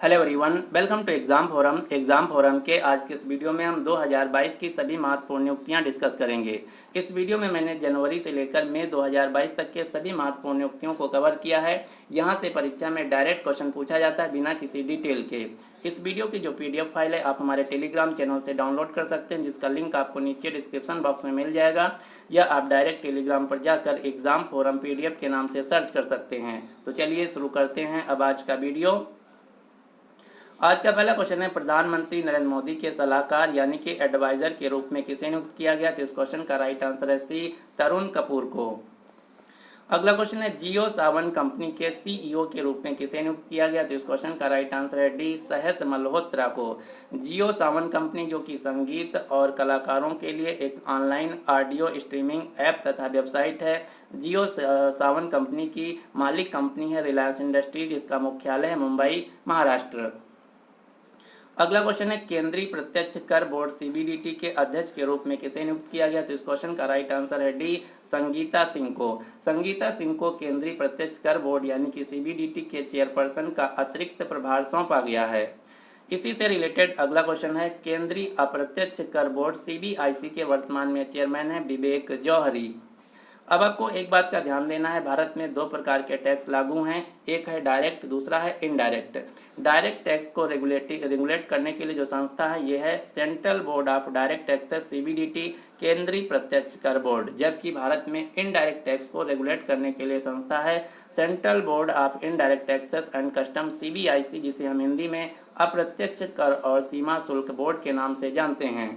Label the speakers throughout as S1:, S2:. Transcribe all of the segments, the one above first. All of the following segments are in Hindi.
S1: Hello everyone, welcome to exam forum के आज के इस वीडियो में हम 2022 की सभी महत्वपूर्ण नियुक्तियां डिस्कस करेंगे। इस वीडियो में मैंने जनवरी से लेकर मई 2022 तक के सभी महत्वपूर्ण नियुक्तियों को कवर किया है। यहां से परीक्षा में डायरेक्ट क्वेश्चन पूछा जाता है बिना किसी डिटेल के। इस वीडियो की जो PDF फाइल है आप हमारे टेलीग्राम चैनल से डाउनलोड कर सकते हैं, जिसका लिंक आपको नीचे डिस्क्रिप्शन बॉक्स में मिल जाएगा, या आप डायरेक्ट टेलीग्राम पर जाकर एग्जाम फोरम PDF के नाम से सर्च कर सकते हैं। तो चलिए शुरू करते हैं अब आज का वीडियो। आज का पहला क्वेश्चन है, प्रधानमंत्री नरेंद्र मोदी के सलाहकार यानी कि एडवाइजर के रूप में किसे नियुक्त किया गया? तो इस क्वेश्चन का राइट आंसर है सी, तरुण कपूर को। अगला क्वेश्चन है, जियो सावन कंपनी के CEO के रूप में किसे नियुक्त किया गया? तो इस क्वेश्चन का राइट आंसर है डी, सहस मल्होत्रा को। जियो सावन कंपनी जो कि संगीत और कलाकारों के लिए एक ऑनलाइन ऑडियो स्ट्रीमिंग ऐप तथा वेबसाइट है। जियो सावन कंपनी की मालिक कंपनी है रिलायंस इंडस्ट्रीज, जिसका मुख्यालय है मुंबई, महाराष्ट्र। अगला क्वेश्चन है, केंद्रीय प्रत्यक्ष कर बोर्ड CBDT के अध्यक्ष के रूप में किसे नियुक्त किया गया? तो इस क्वेश्चन का राइट आंसर है डी, संगीता सिंह को। संगीता सिंह को केंद्रीय प्रत्यक्ष कर बोर्ड यानी कि CBDT के चेयरपर्सन का अतिरिक्त प्रभार सौंपा गया है। इसी से रिलेटेड अगला क्वेश्चन है, केंद्रीय अप्रत्यक्ष कर बोर्ड CBIC के वर्तमान में चेयरमैन है विवेक जौहरी। अब आपको एक बात का ध्यान देना है, भारत में दो प्रकार के टैक्स लागू हैं, एक है डायरेक्ट, दूसरा है इनडायरेक्ट। डायरेक्ट टैक्स को रेगुलेट करने के लिए जो संस्था है ये है central board of direct taxes CBDT, केंद्रीय प्रत्यक्ष कर बोर्ड। जबकि भारत में इनडायरेक्ट टैक्स को रेगुलेट करने के लिए संस्था है central board of indirect taxes and custom CBIC, जिसे हम हिंदी में अप्रत्यक्ष कर और सीमा शुल्क बोर्ड के नाम से जानते हैं।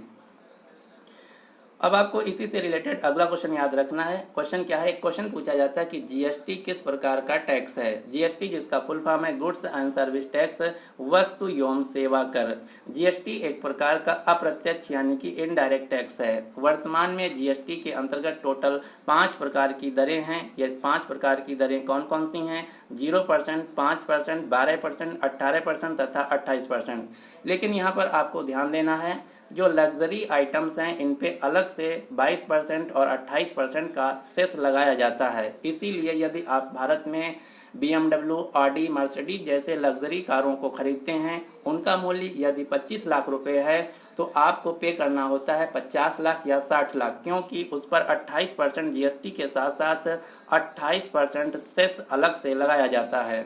S1: अब आपको इसी से रिलेटेड अगला क्वेश्चन याद रखना है। क्वेश्चन क्या है? एक क्वेश्चन पूछा जाता है कि GST किस प्रकार का टैक्स है? GST जिसका फुल फॉर्म है गुड्स एंड सर्विस टैक्स, वस्तु एवं सेवा कर। GST एक प्रकार का अप्रत्यक्ष यानी कि इनडायरेक्ट टैक्स है। वर्तमान में GST के अंतर्गत टोटल 5 प्रकार की दरें हैं। ये 5 प्रकार की दरें कौन कौन सी हैं? 0%, 5%, 12%, 18% तथा 28%। लेकिन यहाँ पर आपको ध्यान देना है, जो लग्जरी आइटम्स हैं इन पे अलग से 22% और 28% का सेस लगाया जाता है। इसीलिए यदि आप भारत में BMW, ऑडी, मर्सिडीज जैसे लग्जरी कारों को खरीदते हैं, उनका मूल्य यदि 25 लाख रुपए है तो आपको पे करना होता है 50 लाख या 60 लाख, क्योंकि उस पर 28% GST के साथ साथ 28% सेस अलग से लगाया जाता है।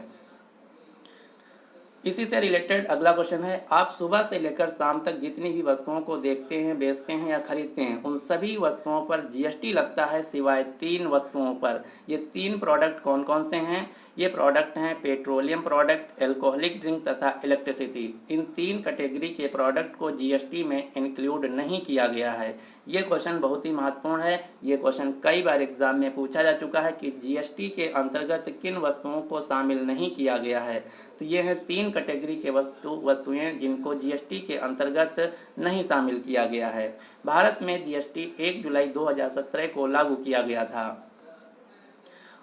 S1: इसी से रिलेटेड अगला क्वेश्चन है, आप सुबह से लेकर शाम तक जितनी भी वस्तुओं को देखते हैं, बेचते हैं या खरीदते हैं, उन सभी वस्तुओं पर GST लगता है सिवाय 3 वस्तुओं पर। ये 3 प्रोडक्ट कौन कौन से हैं? ये प्रोडक्ट हैं पेट्रोलियम प्रोडक्ट, एल्कोहलिक ड्रिंक तथा इलेक्ट्रिसिटी। इन 3 कैटेगरी के प्रोडक्ट को GST में इंक्लूड नहीं किया गया है। ये क्वेश्चन बहुत ही महत्वपूर्ण है। ये क्वेश्चन कई बार एग्जाम में पूछा जा चुका है कि GST के अंतर्गत किन वस्तुओं को शामिल नहीं किया गया है। तो ये हैं 3 कैटेगरी के वस्तुएं जिनको GST के अंतर्गत नहीं शामिल किया गया है। भारत में GST 1 जुलाई 2017 को लागू किया गया था।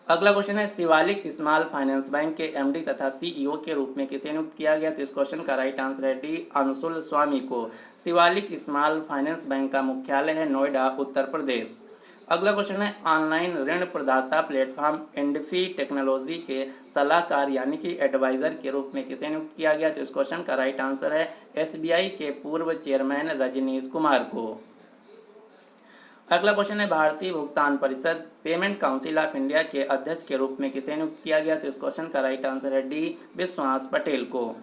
S1: अगला क्वेश्चन है, शिवालिक स्मॉल फाइनेंस बैंक के MD तथा CEO के रूप में किसे नियुक्त किया गया? तो इस क्वेश्चन का राइट आंसर है डी, अंशुल स्वामी को। शिवालिक स्मॉल फाइनेंस बैंक का मुख्यालय है नोएडा, उत्तर प्रदेश। अगला क्वेश्चन है, ऑनलाइन ऋण प्रदाता प्लेटफॉर्म इंडफी टेक्नोलॉजी के सलाहकार यानी कि एडवाइजर के रूप में किसे नियुक्त किया गया? तो इस क्वेश्चन का राइट आंसर है SBI के पूर्व चेयरमैन रजनीश कुमार को। अगला क्वेश्चन है, भारतीय भुगतान परिषद पेमेंट काउंसिल ऑफ इंडिया के अध्यक्ष के रूप में किसे नियुक्त किया गया? तो इस क्वेश्चन का राइट आंसर है डी, विश्वास पटेल को।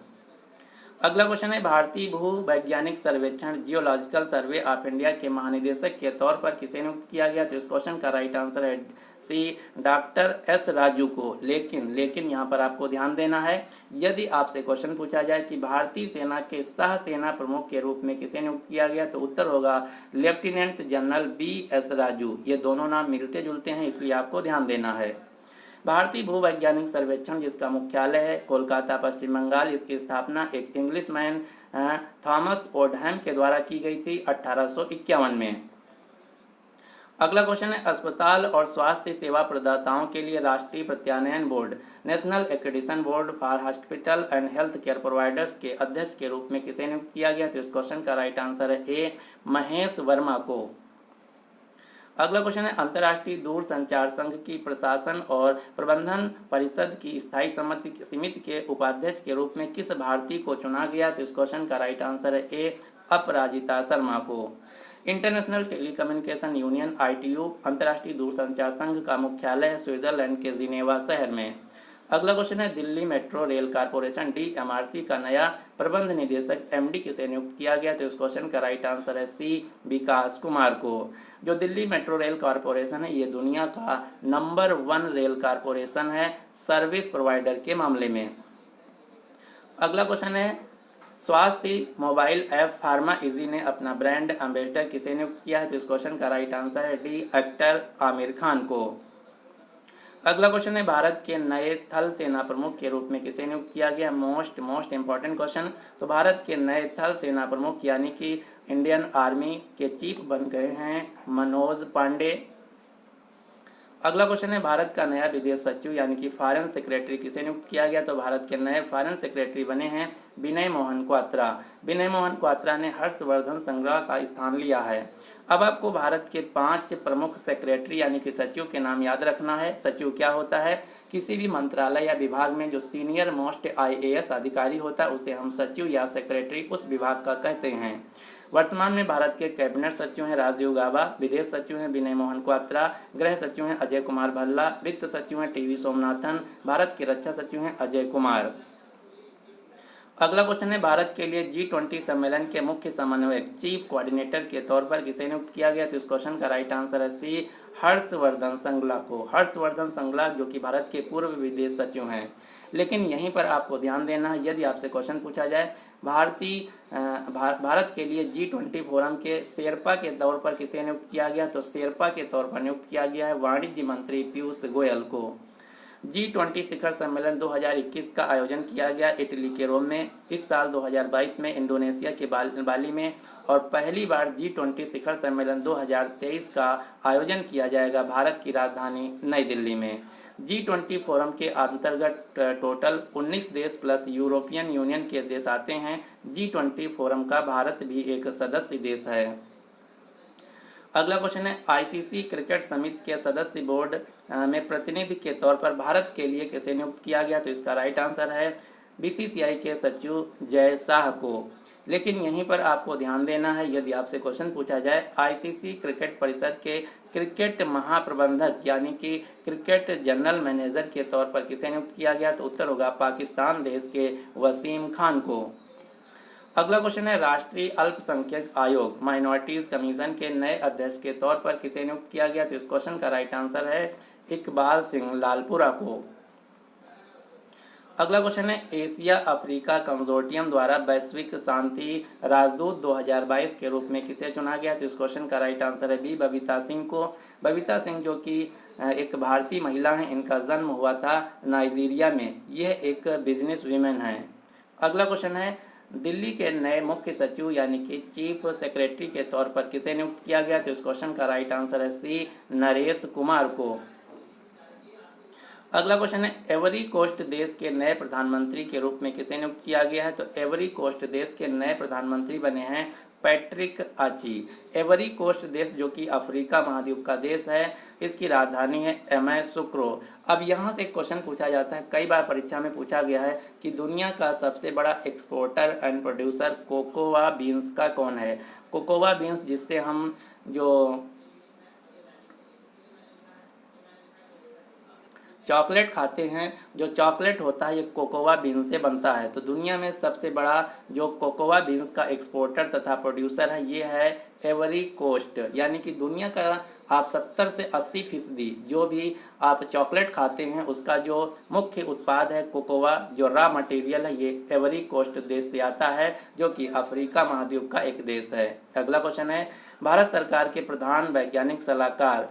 S1: अगला क्वेश्चन है, भारतीय भू वैज्ञानिक सर्वेक्षण जियोलॉजिकल सर्वे ऑफ इंडिया के महानिदेशक के तौर पर किसे नियुक्त किया गया? तो इस क्वेश्चन का राइट आंसर है सी, डॉक्टर S राजू को। लेकिन यहाँ पर आपको ध्यान देना है, यदि आपसे क्वेश्चन पूछा जाए कि भारतीय सेना के सह सेना प्रमुख के रूप में किसे नियुक्त किया गया, तो उत्तर होगा लेफ्टिनेंट जनरल BS राजू। ये दोनों नाम मिलते जुलते हैं, इसलिए आपको ध्यान देना है। भारतीय भूवैज्ञानिक सर्वेक्षण जिसका मुख्यालय है कोलकाता, पश्चिम बंगाल, इसकी स्थापना एक इंग्लिशमैन थॉमस ओडहम के द्वारा की गई थी 1851 में। अगला क्वेश्चन है, अस्पताल और स्वास्थ्य सेवा प्रदाताओं के लिए राष्ट्रीय प्रत्यानयन board national accreditation board for hospital and health care providers के अध्यक्ष के रूप में किसे नियुक्त किया गया? तो इस क्वेश्चन का राइट आंसर है ए, महेश वर्मा को। अगला क्वेश्चन है अंतर्राष्ट्रीय दूरसंचार संघ की प्रशासन और प्रबंधन परिषद की स्थायी समिति के उपाध्यक्ष के रूप में किस भारतीय को चुना गया? तो इस क्वेश्चन का राइट आंसर है ए अपराजिता शर्मा को। इंटरनेशनल टेलीकम्युनिकेशन यूनियन ITU अंतर्राष्ट्रीय दूरसंचार संघ का मुख्यालय है स्विट्जरलैंड के जिनेवा शहर में। अगला क्वेश्चन है Delhi metro rail corporation DMRC का नया प्रबंध निदेशक MD किसे नियुक्त किया गया? तो इस क्वेश्चन का राइट आंसर है सी विकास कुमार को। जो दिल्ली मेट्रो रेल कारपोरेशन है ये दुनिया का नंबर 1 रेल कारपोरेशन है सर्विस प्रोवाइडर के मामले में। अगला क्वेश्चन है स्वास्थ्य मोबाइल ऐप फार्मा इजी ने अपना ब्रांड एम्बेसडर किसे नियुक्त किया है? तो इस क्वेश्चन का राइट आंसर है डी एक्टर आमिर खान को। अगला क्वेश्चन है भारत के नए थल सेना प्रमुख के रूप में किसे नियुक्त किया गया? Most important question. तो भारत के नए थल सेना प्रमुख यानी कि इंडियन आर्मी के चीफ बन गए हैं मनोज पांडे। अगला क्वेश्चन है भारत का नया विदेश सचिव यानी कि फॉरेन सेक्रेटरी किसे नियुक्त किया गया? तो भारत के नए फॉरेन सेक्रेटरी बने हैं विनय मोहन क्वात्रा। विनय मोहन क्वात्रा ने हर्षवर्धन श्रृंगला का स्थान लिया है। अब आपको भारत के 5 प्रमुख सेक्रेटरी यानी कि सचिव के नाम याद रखना है। सचिव क्या होता है? किसी भी मंत्रालय या विभाग में जो सीनियर मोस्ट IAS अधिकारी होता है उसे हम सचिव या सेक्रेटरी उस विभाग का कहते हैं। वर्तमान में भारत के कैबिनेट सचिव हैं राजीव गाबा, विदेश सचिव हैं विनय मोहन क्वात्रा, गृह सचिव हैं अजय कुमार भल्ला, वित्त सचिव हैं TV सोमनाथन, भारत के रक्षा सचिव हैं अजय कुमार। अगला क्वेश्चन है भारत के लिए G20 सम्मेलन के मुख्य समन्वयक चीफ कोऑर्डिनेटर के तौर पर किसे नियुक्त किया गया? तो इस क्वेश्चन का राइट आंसर है सी हर्षवर्धन श्रृंगला को। हर्षवर्धन श्रृंगला जो कि भारत के पूर्व विदेश सचिव हैं। लेकिन यहीं पर आपको ध्यान देना है यदि आपसे क्वेश्चन पूछा जाए भारत के लिए G20 फोरम के शेरपा के तौर पर किसे नियुक्त किया गया? तो शेरपा के तौर पर नियुक्त किया गया है वाणिज्य मंत्री पीयूष गोयल को। G20 शिखर सम्मेलन 2021 का आयोजन किया गया इटली के रोम में। इस साल 2022 में इंडोनेशिया के बाली में और पहली बार G20 शिखर सम्मेलन 2023 का आयोजन किया जाएगा भारत की राजधानी नई दिल्ली में। G20 फोरम के अंतर्गत टोटल 19 देश प्लस यूरोपियन यूनियन के देश आते हैं। G20 फोरम का भारत भी एक सदस्य देश है। अगला क्वेश्चन है ICC क्रिकेट समिति के सदस्य बोर्ड में प्रतिनिधि के तौर पर भारत के लिए किसे नियुक्त किया गया? तो इसका राइट आंसर है BCCI के सचिव जय शाह को। लेकिन यहीं पर आपको ध्यान देना है यदि आपसे क्वेश्चन पूछा जाए ICC क्रिकेट परिषद के क्रिकेट महाप्रबंधक यानी कि क्रिकेट जनरल मैनेजर के तौर पर किसे नियुक्त किया गया? तो उत्तर होगा पाकिस्तान देश के वसीम खान को। अगला क्वेश्चन है राष्ट्रीय अल्पसंख्यक आयोग माइनॉरिटीज कमीशन के नए अध्यक्ष के तौर पर किसे नियुक्त किया गया? तो इस क्वेश्चन का राइट आंसर है इकबाल सिंह लालपुरा को। अगला क्वेश्चन है एशिया अफ्रीका कंसोर्टियम द्वारा वैश्विक शांति राजदूत 2022 के रूप में किसे चुना गया? तो इस क्वेश्चन का राइट आंसर है बी बबीता सिंह को। बबीता सिंह जो कि एक भारतीय महिला हैं, इनका जन्म हुआ था नाइजीरिया में। यह एक बिजनेस वीमेन है। अगला क्वेश्चन है दिल्ली के नए मुख्य सचिव यानी कि चीफ सेक्रेटरी के तौर पर किसे नियुक्त किया गया? तो इस क्वेश्चन का राइट आंसर है सी नरेश कुमार को। अगला क्वेश्चन है एवरी कोस्ट देश के नए प्रधानमंत्री के रूप में किसे नियुक्त किया गया है? तो एवरी कोस्ट देश के नए प्रधानमंत्री बने हैं पैट्रिक आची। एवरी कोस्ट देश जो कि अफ्रीका महाद्वीप का देश है, इसकी राजधानी है यामोसुक्रो। अब यहाँ से एक क्वेश्चन पूछा जाता है, कई बार परीक्षा में पूछा गया है कि दुनिया का सबसे बड़ा exporter and producer cocoa beans का कौन है? कोकोवा बीन्स जिससे हम जो चॉकलेट खाते हैं, जो चॉकलेट होता है ये कोकोवा बीन्स से बनता है। तो दुनिया में सबसे बड़ा जो कोकोवा बीन्स का एक्सपोर्टर तथा प्रोड्यूसर है ये है एवरी कोस्ट। यानी कि दुनिया का आप 70 से 80% जो भी आप चॉकलेट खाते हैं उसका जो मुख्य उत्पाद है कोकोवा, जो रॉ मटेरियल है, ये एवरी कोस्ट देश से आता है जो कि अफ्रीका महाद्वीप का एक देश है। अगला क्वेश्चन है भारत सरकार के प्रधान वैज्ञानिक सलाहकार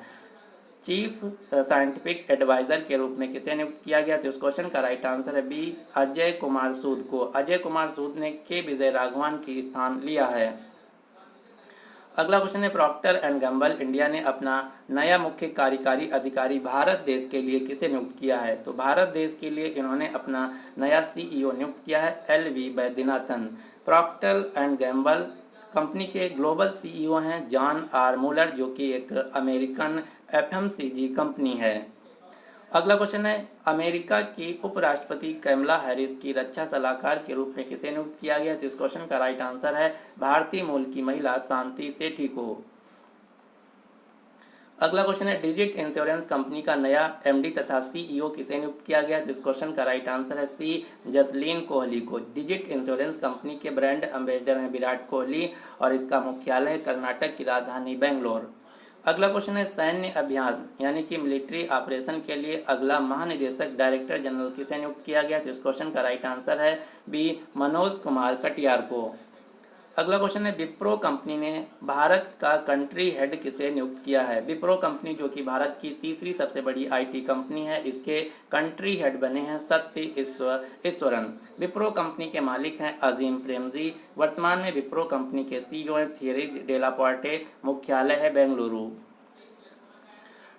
S1: चीफ साइंटिफिक एडवाइजर के रूप में किसे नियुक्त किया गया? तो इस क्वेश्चन का राइट आंसर है बी अजय कुमार सूद को। अजय कुमार सूद ने के विजय राघवन की स्थान लिया है। अगला क्वेश्चन है प्रॉक्टर एंड गैम्बल इंडिया ने अपना नया मुख्य कार्यकारी अधिकारी भारत देश के लिए किसे नियुक्त किया है? तो भारत देश के लिए इन्होंने अपना नया CEO नियुक्त किया है LV Vaidyanathan. Procter and Gamble company के ग्लोबल सीईओ हैं जॉन आर मूलर, जो कि एक अमेरिकन एफएमसीजी कंपनी है। अगला क्वेश्चन है, अमेरिका की उपराष्ट्रपति कमला हैरिस की रक्षा सलाहकार के रूप में किसे नियुक्त किया गया? तो इस क्वेश्चन का राइट आंसर है भारतीय मूल की महिला शांति सेठी को। अगला क्वेश्चन है, डिजिट इंश्योरेंस कंपनी का नया एमडी तथा सीईओ किसे नियुक्त किया गया? तो इस क्वेश्चन का राइट आंसर है सी जसलीन कोहली को। डिजिट इंश्योरेंस कंपनी के ब्रांड एम्बेसडर हैं विराट कोहली और इसका मुख्यालय है कर्नाटक की राजधानी बेंगलोर। अगला क्वेश्चन है, सैन्य अभियान यानी कि मिलिट्री ऑपरेशन के लिए अगला महानिदेशक डायरेक्टर जनरल किसे नियुक्त किया गया? तो इस क्वेश्चन का राइट आंसर है बी मनोज कुमार कटियार को। अगला क्वेश्चन है, विप्रो कंपनी ने भारत का कंट्री हेड किसे नियुक्त किया है? विप्रो कंपनी जो कि भारत की तीसरी सबसे बड़ी आईटी कंपनी है, इसके कंट्री हेड बने हैं सत्य ईश्वरन। विप्रो कंपनी के मालिक हैं अजीम प्रेमजी। वर्तमान में विप्रो कंपनी के सीईओ हैं थियरी डेलापोर्टे। मुख्यालय है बेंगलुरु।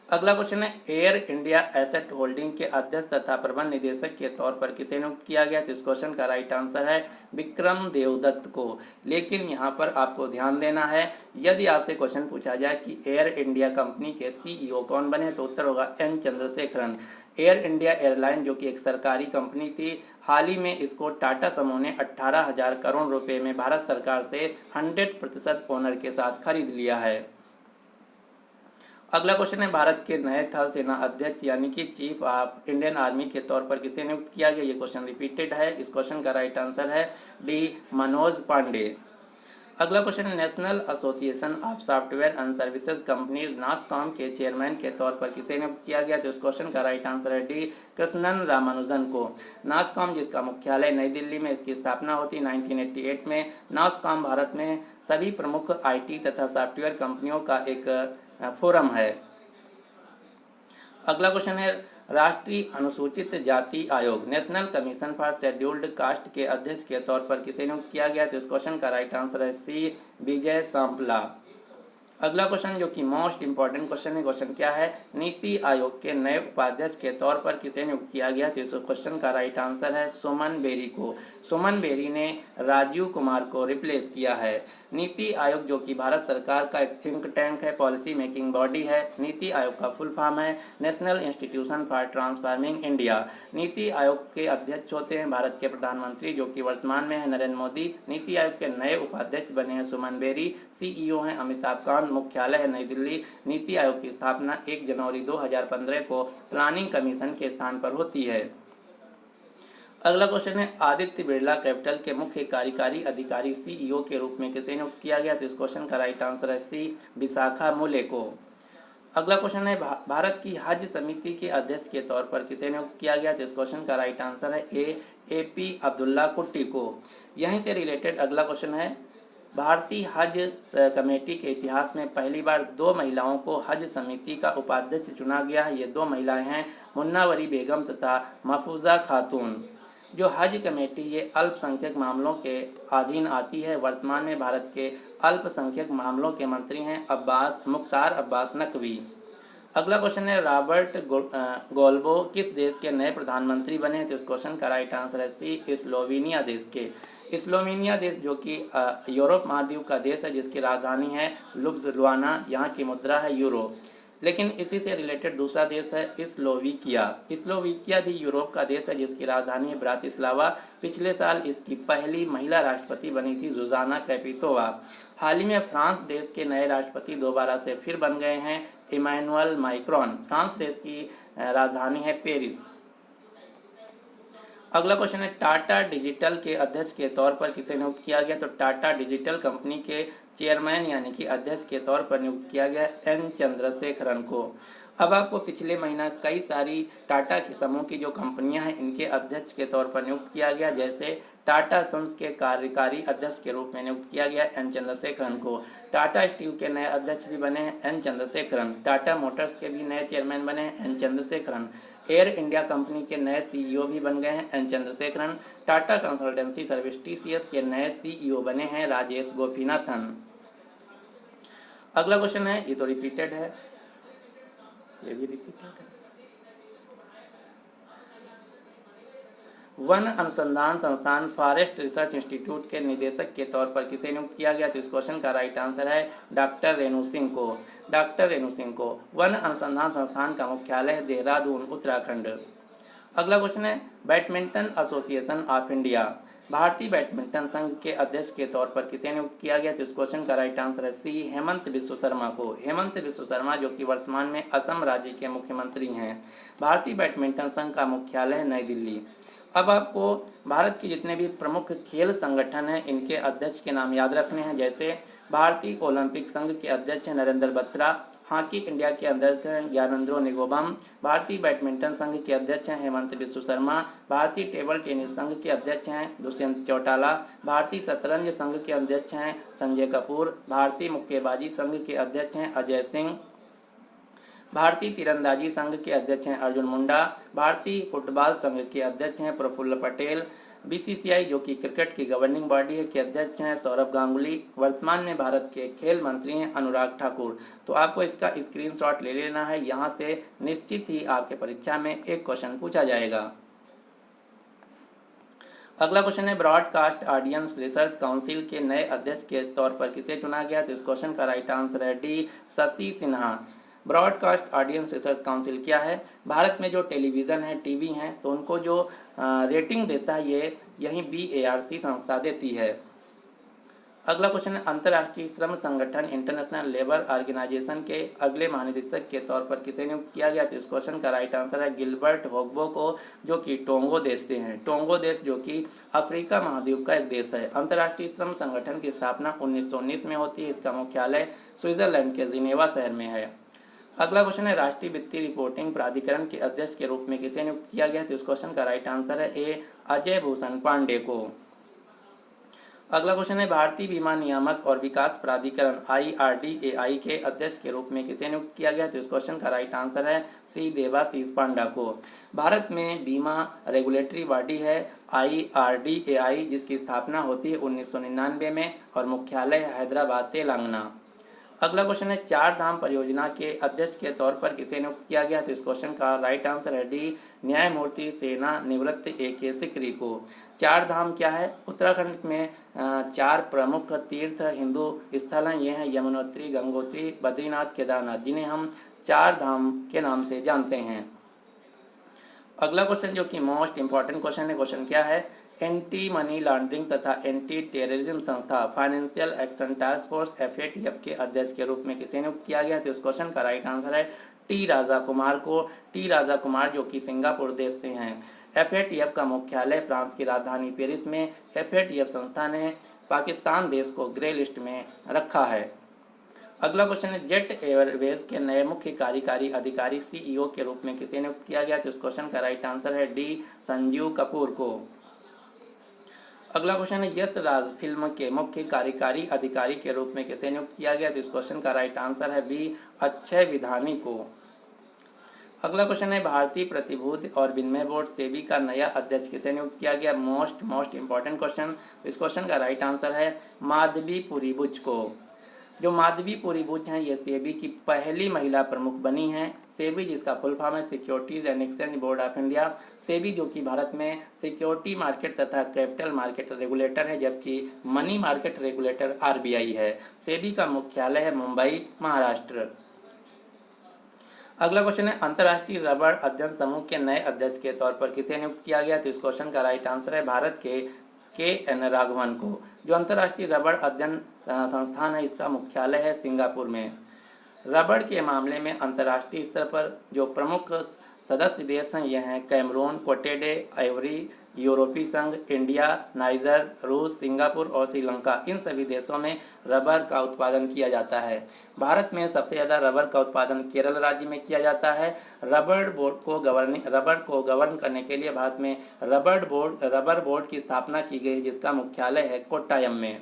S1: अगला क्वेश्चन है, एयर इंडिया एसेट होल्डिंग के अध्यक्ष तथा प्रबंध निदेशक के तौर पर किसे नियुक्त किया गया? तो इस क्वेश्चन का राइट आंसर है विक्रम देवदत्त को। लेकिन यहाँ पर आपको ध्यान देना है, यदि आपसे क्वेश्चन पूछा जाए कि एयर इंडिया कंपनी के सीईओ कौन बने, तो उत्तर होगा N Chandrasekaran. Air India airline जो कि एक सरकारी कंपनी थी, हाल ही में इसको टाटा समूह ने 18,000 करोड़ रुपए में भारत सरकार से 100% ओनर के साथ खरीद लिया है। अगला क्वेश्चन है, भारत के नए थल सेना अध्यक्ष यानी कि चीफ ऑफ इंडियन आर्मी के तौर पर किसे नियुक्त किया गया? ये क्वेश्चन रिपीटेड है। इस क्वेश्चन का राइट आंसर है डी मनोज पांडे। अगला क्वेश्चन है, national association of software and services companies NASSCOM के चेयरमैन के तौर पर किसे नियुक्त किया गया? तो इस क्वेश्चन का राइट आंसर है डी कृष्णन रामानुजन को। नासकॉम जिसका मुख्यालय नई दिल्ली में, इसकी स्थापना होती 1988 में। नासकॉम भारत में सभी प्रमुख आईटी तथा सॉफ्टवेयर कंपनियों का एक फोरम है। अगला क्वेश्चन है, राष्ट्रीय अनुसूचित जाति आयोग national commission for scheduled caste के अध्यक्ष के तौर पर किसे नियुक्त किया गया? तो इस क्वेश्चन का राइट आंसर है सी विजय सांपला। अगला क्वेश्चन जो कि मोस्ट इंपॉर्टेंट क्वेश्चन है, क्वेश्चन क्या है, नीति आयोग के नए उपाध्यक्ष के तौर पर किसे नियुक्त किया गया? तो इस क्वेश्चन का राइट आंसर है सुमन बेरी को। सुमन बेरी ने राजीव कुमार को रिप्लेस किया है। नीति आयोग जो कि भारत सरकार का एक थिंक टैंक है, पॉलिसी मेकिंग बॉडी है। नीति आयोग का फुल फॉर्म है national institution for transforming India. NITI Aayog के अध्यक्ष होते हैं भारत के प्रधानमंत्री जो कि वर्तमान में है नरेंद्र मोदी। नीति आयोग के नए उपाध्यक्ष बने हैं सुमन बेरी। सीईओ हैं अमिताभ कांत। मुख्यालय है नई दिल्ली। नीति आयोग की स्थापना 1 जनवरी 2015 को प्लानिंग कमीशन के स्थान पर होती है। अगला क्वेश्चन है, आदित्य बिरला कैपिटल के मुख्य कार्यकारी अधिकारी सीईओ के रूप में किसे नियुक्त किया गया? तो इस क्वेश्चन का राइट आंसर है सी विशाखा मूले को। अगला क्वेश्चन है, भारत की हज समिति के अध्यक्ष के तौर पर किसे नियुक्त किया गया? तो इस क्वेश्चन का राइट आंसर है ए.पी. अब्दुल्ला कुट्टी को। यहीं से रिलेटेड अगला क्वेश्चन है, भारतीय हज कमेटी के इतिहास में पहली बार 2 महिलाओं को हज समिति का उपाध्यक्ष चुना गया है। ये 2 महिलाएं हैं मुन्नावरी बेगम तथा महफूजा खातून। जो हज कमेटी ये अल्पसंख्यक मामलों के अधीन आती है। वर्तमान में भारत के अल्पसंख्यक मामलों के मंत्री हैं मुख्तार अब्बास नकवी। अगला क्वेश्चन है, रॉबर्ट गोल्बो किस देश के नए प्रधानमंत्री बने? तो इस क्वेश्चन का राइट आंसर है सी स्लोवेनिया देश के। स्लोवेनिया देश जो कि यूरोप महाद्वीप का देश है, जिसकी राजधानी है लुब्लियाना। यहाँ की मुद्रा है यूरो। लेकिन इसी से रिलेटेड दूसरा देश है स्लोवाकिया। स्लोवाकिया भी यूरोप का देश है जिसकी राजधानी है ब्रातिस्लावा। पिछले साल इसकी पहली महिला राष्ट्रपति बनी थी जुजाना कैपितोवा। हाल ही में फ्रांस देश के नए राष्ट्रपति दोबारा से फिर बन गए हैं इमैनुअल मैक्रोन। फ्रांस देश की राजधानी है पेरिस। अगला क्वेश्चन है, टाटा डिजिटल के अध्यक्ष के तौर पर किसे नियुक्त किया गया? तो टाटा डिजिटल कंपनी के चेयरमैन यानी कि अध्यक्ष के तौर पर नियुक्त किया गया एन चंद्रशेखरन को। अब आपको पिछले महीना कई सारी टाटा के समूह की जो कंपनियां हैं इनके अध्यक्ष के तौर पर नियुक्त किया गया। जैसे टाटा सन्स के कार्यकारी अध्यक्ष के रूप में नियुक्त किया गया एन चंद्रशेखरन को। टाटा स्टील के नए अध्यक्ष भी बने हैं एन चंद्रशेखरन। टाटा मोटर्स के भी नए चेयरमैन बने हैं N Chandrasekaran. Air India company के नए सीईओ भी बन गए हैं N Chandrasekaran. Tata consultancy service TCS के नए सीईओ बने हैं राजेश गोपीनाथन। अगला क्वेश्चन है, ये तो रिपीटेड है, ये भी रिपीटेड है। वन अनुसंधान संस्थान फॉरेस्ट रिसर्च इंस्टीट्यूट के निदेशक के तौर पर किसे नियुक्त किया गया? तो इस क्वेश्चन का राइट आंसर है डॉक्टर रेणु सिंह को। डॉक्टर रेणु सिंह को। वन अनुसंधान संस्थान का मुख्यालय देहरादून, उत्तराखंड। अगला क्वेश्चन है बैडमिंटन एसोसिएशन ऑफ इंडिया, भारतीय बैडमिंटन संघ के अध्यक्ष के तौर पर किसे नियुक्त किया गया? तो इस क्वेश्चन का राइट आंसर है सी, हेमंत बिश्व शर्मा को। हेमंत बिश्व शर्मा जो कि वर्तमान में असम राज्य के मुख्यमंत्री हैं। भारतीय बैडमिंटन संघ का मुख्यालय है नई दिल्ली। अब आपको भारत के जितने भी प्रमुख खेल संगठन हैं इनके अध्यक्ष के नाम याद रखने हैं। जैसे भारतीय ओलंपिक संघ के अध्यक्ष हैं नरेंद्र बत्रा, हॉकी इंडिया के अध्यक्ष हैं ज्ञानेंद्रो निगोबम, भारतीय बैडमिंटन संघ के अध्यक्ष हैं हेमंत बिश्व शर्मा, भारतीय टेबल टेनिस संघ के अध्यक्ष हैं दुष्यंत चौटाला, भारतीय शतरंज संघ के अध्यक्ष हैं संजय कपूर, भारतीय मुक्केबाजी संघ के अध्यक्ष हैं अजय सिंह, भारतीय तीरंदाजी संघ के अध्यक्ष हैं अर्जुन मुंडा, भारतीय फुटबॉल संघ के अध्यक्ष हैं प्रफुल्ल पटेल, बीसीसीआई जो कि क्रिकेट की गवर्निंग बॉडी है के अध्यक्ष हैं सौरभ गांगुली, वर्तमान में भारत के खेल मंत्री हैं अनुराग ठाकुर। तो आपको इसका स्क्रीनशॉट ले लेना है, यहाँ से निश्चित ही आपके परीक्षा में एक क्वेश्चन पूछा जाएगा। अगला क्वेश्चन है ब्रॉडकास्ट ऑडियंस रिसर्च काउंसिल के नए अध्यक्ष के तौर पर किसे चुना गया? तो इस क्वेश्चन का राइट आंसर है D, Shashi Sinha. Broadcast audience research council क्या है? भारत में जो टेलीविज़न है, टीवी हैं, तो उनको जो रेटिंग देता है ये यही BARC संस्था देती है। अगला क्वेश्चन है अंतर्राष्ट्रीय श्रम संगठन इंटरनेशनल लेबर ऑर्गेनाइजेशन के अगले महानिदेशक के तौर पर किसे नियुक्त किया गया? तो इस क्वेश्चन का राइट आंसर है गिलबर्ट होग्बो को, जो कि टोंगो देश से हैं। टोंगो देश जो कि अफ्रीका महाद्वीप का एक देश है। अंतर्राष्ट्रीय श्रम संगठन की स्थापना 1919 में होती है। इसका मुख्यालय स्विट्जरलैंड के जिनेवा शहर में है। अगला क्वेश्चन है राष्ट्रीय वित्तीय रिपोर्टिंग प्राधिकरण के अध्यक्ष के रूप में किसे नियुक्त किया गया? तो इस क्वेश्चन का राइट आंसर है ए, अजय भूषण पांडे को। अगला क्वेश्चन है भारतीय बीमा नियामक और विकास प्राधिकरण IRDAI के अध्यक्ष के रूप में किसे नियुक्त किया गया? तो इस क्वेश्चन का राइट आंसर है सी, देवाशीष पांडा को। भारत में बीमा रेगुलेटरी बॉडी है IRDAI, जिसकी स्थापना होती है 1999 में और मुख्यालय हैदराबाद, तेलंगाना। अगला क्वेश्चन है चार धाम परियोजना के अध्यक्ष के तौर पर किसे नियुक्त किया गया? तो इस क्वेश्चन का राइट आंसर है डी, न्यायमूर्ति सेना निवृत्त AK सिकरी को। चार धाम क्या है? उत्तराखंड में चार प्रमुख तीर्थ हिंदू स्थल हैं। ये हैं यमुनोत्री, गंगोत्री, बद्रीनाथ, केदारनाथ, जिन्हें हम चार धाम के नाम से जानते हैं। अगला क्वेश्चन जो कि मोस्ट इंपॉर्टेंट क्वेश्चन है, क्वेश्चन क्या है? एंटी मनी लॉन्ड्रिंग तथा एंटी टेररिज्म संस्था financial action task force FATF के अध्यक्ष के रूप में किसे नियुक्त किया गया? तो इस क्वेश्चन का राइट आंसर है टी राजा कुमार को। टी राजा कुमार जो कि सिंगापुर देश से हैं। FATF का मुख्यालय फ्रांस की राजधानी पेरिस में। FATF संस्था ने पाकिस्तान देश को ग्रे लिस्ट में रखा है। अगला क्वेश्चन है जेट एयरवेज के नए मुख्य कार्यकारी अधिकारी CEO के रूप में किसे नियुक्त किया गया? तो इस क्वेश्चन का राइट आंसर है डी, संजीव कपूर को। अगला क्वेश्चन है यश राज फिल्म के मुख्य कार्यकारी अधिकारी के रूप में किसे नियुक्त किया गया? तो इस क्वेश्चन का राइट आंसर है बी, अक्षय विधानी को। अगला क्वेश्चन है भारतीय प्रतिभूति और विनिमय बोर्ड सेबी का नया अध्यक्ष किसे नियुक्त किया गया? Most important question. इस क्वेश्चन का राइट आंसर है माधवी पुरीबुच को। जो माधवी पुरीबुच हैं ये सेबी की पहली महिला प्रमुख बनी हैं। सेबी जिसका फुल फॉर्म है securities and exchange board of India. SEBI जो कि भारत में सिक्योरिटी मार्केट तथा कैपिटल मार्केट रेगुलेटर है, जबकि मनी मार्केट रेगुलेटर RBI है। सेबी का मुख्यालय है मुंबई, महाराष्ट्र। अगला क्वेश्चन है अंतर्राष्ट्रीय रबड़ अध्ययन समूह के नए अध्यक्ष के तौर पर किसे नियुक्त किया गया? तो इस क्वेश्चन का राइट आंसर है भारत के KN राघवन को। जो अंतर्राष्ट्रीय रबड़ अध्ययन संस्थान है इसका मुख्यालय है सिंगापुर में। रबड़ के मामले में अंतर्राष्ट्रीय स्तर पर जो प्रमुख सदस्य देश हैं यह हैं कैमरून, कोटेडे, आइवरी, यूरोपीय संघ, इंडिया, नाइजर, रूस, सिंगापुर और श्रीलंका। इन सभी देशों में रबर का उत्पादन किया जाता है। भारत में सबसे ज़्यादा रबर का उत्पादन केरल राज्य में किया जाता है। रबर को गवर्न करने के लिए भारत में रबर बोर्ड की स्थापना की गई, जिसका मुख्यालय है कोट्टायम में।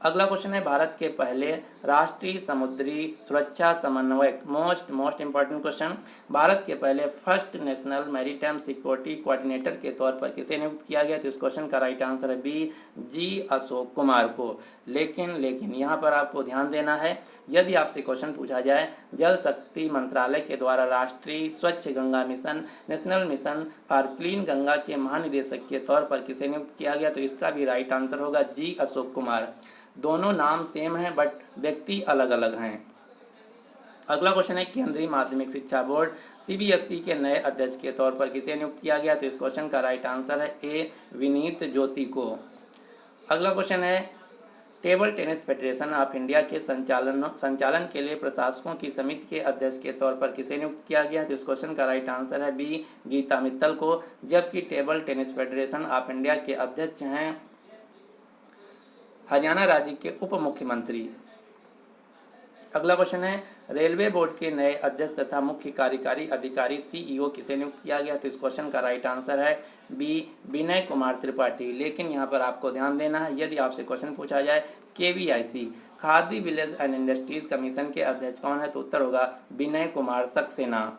S1: अगला क्वेश्चन है भारत के पहले राष्ट्रीय समुद्री सुरक्षा समन्वयक, मोस्ट इंपॉर्टेंट क्वेश्चन, भारत के पहले first national maritime security coordinator के तौर पर किसे नियुक्त किया गया? तो इस क्वेश्चन का राइट आंसर है बी, जी अशोक कुमार को। लेकिन यहाँ पर आपको ध्यान देना है, यदि आपसे क्वेश्चन पूछा जाए जल शक्ति मंत्रालय के द्वारा राष्ट्रीय स्वच्छ Ganga mission, national mission for clean Ganga के महानिदेशक के तौर पर किसे नियुक्त किया गया? तो इसका भी राइट आंसर होगा जी अशोक कुमार। दोनों नाम सेम हैं बट व्यक्ति अलग अलग हैं। अगला क्वेश्चन है केंद्रीय माध्यमिक शिक्षा बोर्ड सीबीएसई के नए अध्यक्ष के तौर पर किसे नियुक्त किया गया? तो इस क्वेश्चन का राइट आंसर है ए, विनीत जोशी को। अगला क्वेश्चन है table tennis federation of India के संचालन के लिए प्रशासकों की समिति के अध्यक्ष के तौर पर किसे नियुक्त किया गया? तो इस क्वेश्चन का राइट आंसर है बी, गीता मित्तल को। जबकि table tennis federation of India के अध्यक्ष हैं हरियाणा राज्य के उप मुख्यमंत्री। अगला क्वेश्चन है रेलवे बोर्ड के नए अध्यक्ष तथा मुख्य कार्यकारी अधिकारी सीईओ किसे नियुक्त किया गया? तो इस क्वेश्चन का राइट आंसर है बी, विनय कुमार त्रिपाठी। लेकिन यहाँ पर आपको ध्यान देना है, यदि आपसे क्वेश्चन पूछा जाए KVIC khadi village and industries commission के अध्यक्ष कौन है? तो उत्तर होगा विनय कुमार सक्सेना।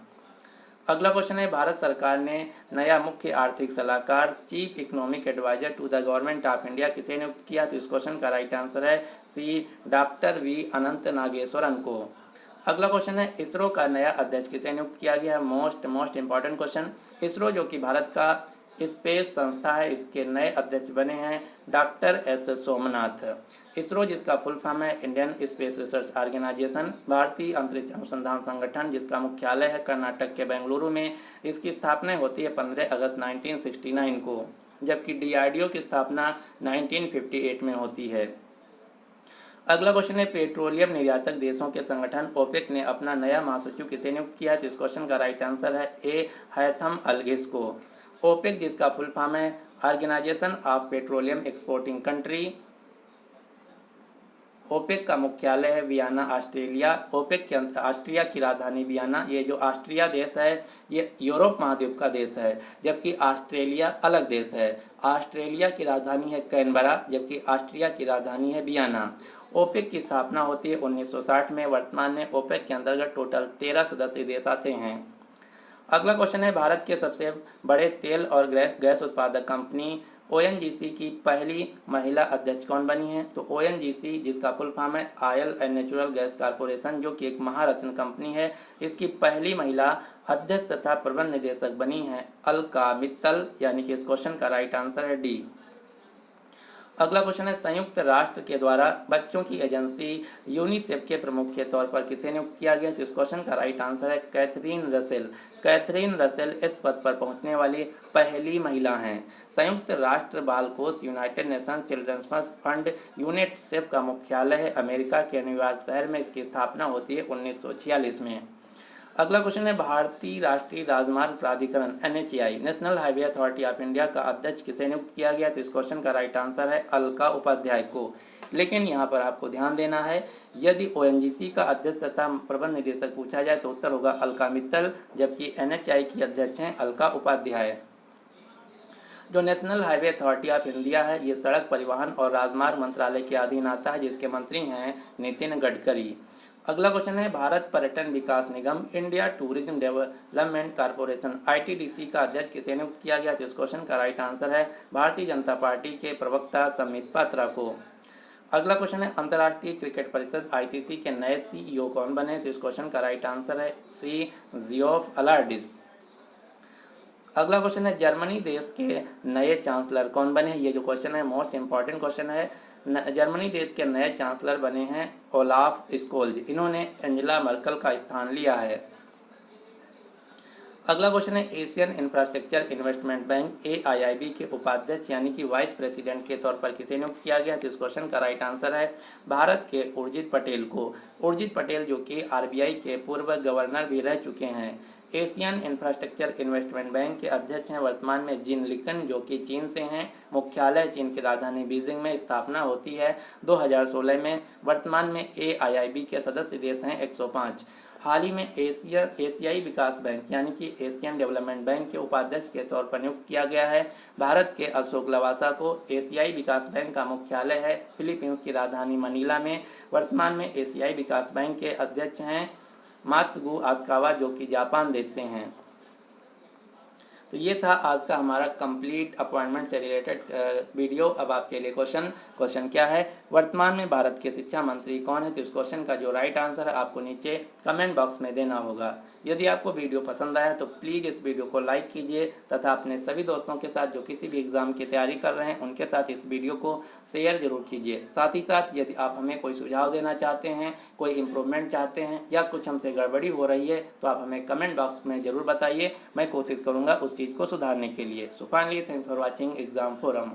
S1: अगला क्वेश्चन है भारत सरकार ने नया मुख्य आर्थिक सलाहकार chief economic adviser to the government of India किसे नियुक्त किया? तो इस क्वेश्चन का राइट आंसर है सी, डॉक्टर वी अनंत नागेश्वरन को। अगला क्वेश्चन है इसरो का नया अध्यक्ष किसे नियुक्त किया गया? मोस्ट इंपॉर्टेंट क्वेश्चन, इसरो जो कि भारत का स्पेस संस्था है, इसके नए अध्यक्ष बने हैं डॉक्टर एस सोमनाथ। इसरो जिसका फुल फॉर्म है इंडियन स्पेस रिसर्च ऑर्गेनाइजेशन, भारतीय अंतरिक्ष अनुसंधान संगठन, जिसका मुख्यालय है कर्नाटक के बेंगलुरु में। इसकी स्थापना होती है 15 अगस्त 1969 को, जबकि डीआरडीओ की स्थापना 1958 में होती है। अगला क्वेश्चन है पेट्रोलियम निर्यातक देशों के संगठन ओपेक ने अपना नया महासचिव किसे नियुक्त किया? तो इस क्वेश्चन का राइट आंसर है ए, हैथम अलगिस को। ओपेक जिसका फुल फॉर्म है organisation of petroleum exporting country, OPEC का मुख्यालय है वियना ऑस्ट्रेलिया। ओपेक के ऑस्ट्रिया की राजधानी वियना। ये जो ऑस्ट्रिया देश है ये यूरोप महाद्वीप का देश है, जबकि ऑस्ट्रेलिया अलग देश है। ऑस्ट्रेलिया की राजधानी है कैनबरा, जबकि ऑस्ट्रिया की राजधानी है वियना। ओपेक की स्थापना होती है 1960 में। वर्तमान में ओपेक के अंतर्गत टोटल 13 सदस्य देश आते हैं। अगला क्वेश्चन है भारत के सबसे बड़े तेल और गैस उत्पादक कंपनी ओएनजीसी की पहली महिला अध्यक्ष कौन बनी है? तो ओएनजीसी जिसका फुल फॉर्म है oil and natural gas corporation, जो कि एक महारत्न कंपनी है, इसकी पहली महिला अध्यक्ष तथा प्रबंध निदेशक बनी है अलका मित्तल, यानी कि इस क्वेश्चन का राइट आंसर है डी। अगला क्वेश्चन है संयुक्त राष्ट्र के द्वारा बच्चों की एजेंसी यूनिसेफ के प्रमुख के तौर पर किसे नियुक्त किया गया? तो इस क्वेश्चन का राइट आंसर है कैथरीन रसेल। कैथरीन रसेल इस पद पर पहुंचने वाली पहली महिला हैं। संयुक्त राष्ट्र बाल कोष United Nation children's fund UNICEF का मुख्यालय है अमेरिका के न्यूयॉर्क शहर में। इसकी स्थापना होती है 1946 में। अगला क्वेश्चन है भारतीय राष्ट्रीय राजमार्ग प्राधिकरण NHAI national highway authority of India का अध्यक्ष किसे नियुक्त किया गया? तो इस क्वेश्चन का राइट आंसर है अलका उपाध्याय को। लेकिन यहाँ पर आपको ध्यान देना है, यदि ओएनजीसी का अध्यक्ष तथा प्रबंध निदेशक पूछा जाए तो उत्तर होगा अलका मित्तल, जबकि एनएचएआई की अध्यक्ष हैं अलका उपाध्याय। जो national highway authority of India है ये सड़क परिवहन और राजमार्ग मंत्रालय के अधीन आता है, जिसके मंत्री हैं नितिन गडकरी। अगला क्वेश्चन है भारत पर्यटन विकास निगम India tourism development corporation ITDC का अध्यक्ष किसे नियुक्त किया गया? तो इस क्वेश्चन का राइट आंसर है भारतीय जनता पार्टी के प्रवक्ता समित पात्रा को। अगला क्वेश्चन है अंतर्राष्ट्रीय क्रिकेट परिषद आईसीसी के नए सीईओ कौन बने? तो इस क्वेश्चन का राइट आंसर है सी, जियोफ अलार्डिस। अगला क्वेश्चन है जर्मनी देश के नए चांसलर कौन बने? ये जो क्वेश्चन है मोस्ट इंपॉर्टेंट क्वेश्चन है। जर्मनी देश के नए चांसलर बने हैं ओलाफ स्कोल्ज। इन्होंने एंजेला मर्कल का स्थान लिया है। अगला क्वेश्चन है Asian infrastructure investment bank AIIB के उपाध्यक्ष यानी कि वाइस प्रेसिडेंट के तौर पर किसे नियुक्त किया गया? तो इस क्वेश्चन का राइट आंसर है भारत के उर्जित पटेल को। उर्जित पटेल जो कि आरबीआई के पूर्व गवर्नर भी रह चुके हैं। एशियन इंफ्रास्ट्रक्चर इन्वेस्टमेंट बैंक के अध्यक्ष हैं वर्तमान में जिन लिकन, जो कि चीन से हैं। मुख्यालय चीन की राजधानी बीजिंग में। स्थापना होती है 2016 में। वर्तमान में एआईआईबी के सदस्य देश हैं 105। हाल ही में एशियाई विकास बैंक यानी कि एशियन डेवलपमेंट बैंक के उपाध्यक्ष के तौर पर नियुक्त किया गया है। भारत के अशोक लवासा को एशियाई विकास बैंक का मुख्यालय है फिलीपींस की राजधानी मनीला में। वर्तमान में एशियाई विकास बैंक के अध्यक्ष हैं मात्सुगु आसकावा, जो कि जापान देश से हैं। तो ये था आज का हमारा कंप्लीट अपॉइंटमेंट से रिलेटेड वीडियो। अब आपके लिए क्वेश्चन क्या है, वर्तमान में भारत के शिक्षा मंत्री कौन है? तो इस क्वेश्चन का जो राइट आंसर है आपको नीचे कमेंट बॉक्स में देना होगा। यदि आपको वीडियो पसंद आया तो प्लीज़ इस वीडियो को लाइक कीजिए तथा अपने सभी दोस्तों के साथ जो किसी भी एग्जाम की तैयारी कर रहे हैं उनके साथ इस वीडियो को शेयर जरूर कीजिए। साथ ही साथ यदि आप हमें कोई सुझाव देना चाहते हैं, कोई इम्प्रूवमेंट चाहते हैं या कुछ हमसे गड़बड़ी हो रही है तो आप हमें कमेंट बॉक्स में ज़रूर बताइए। मैं कोशिश करूँगा उस चीज़ को सुधारने के लिए। So finally thanks for watching exam forum.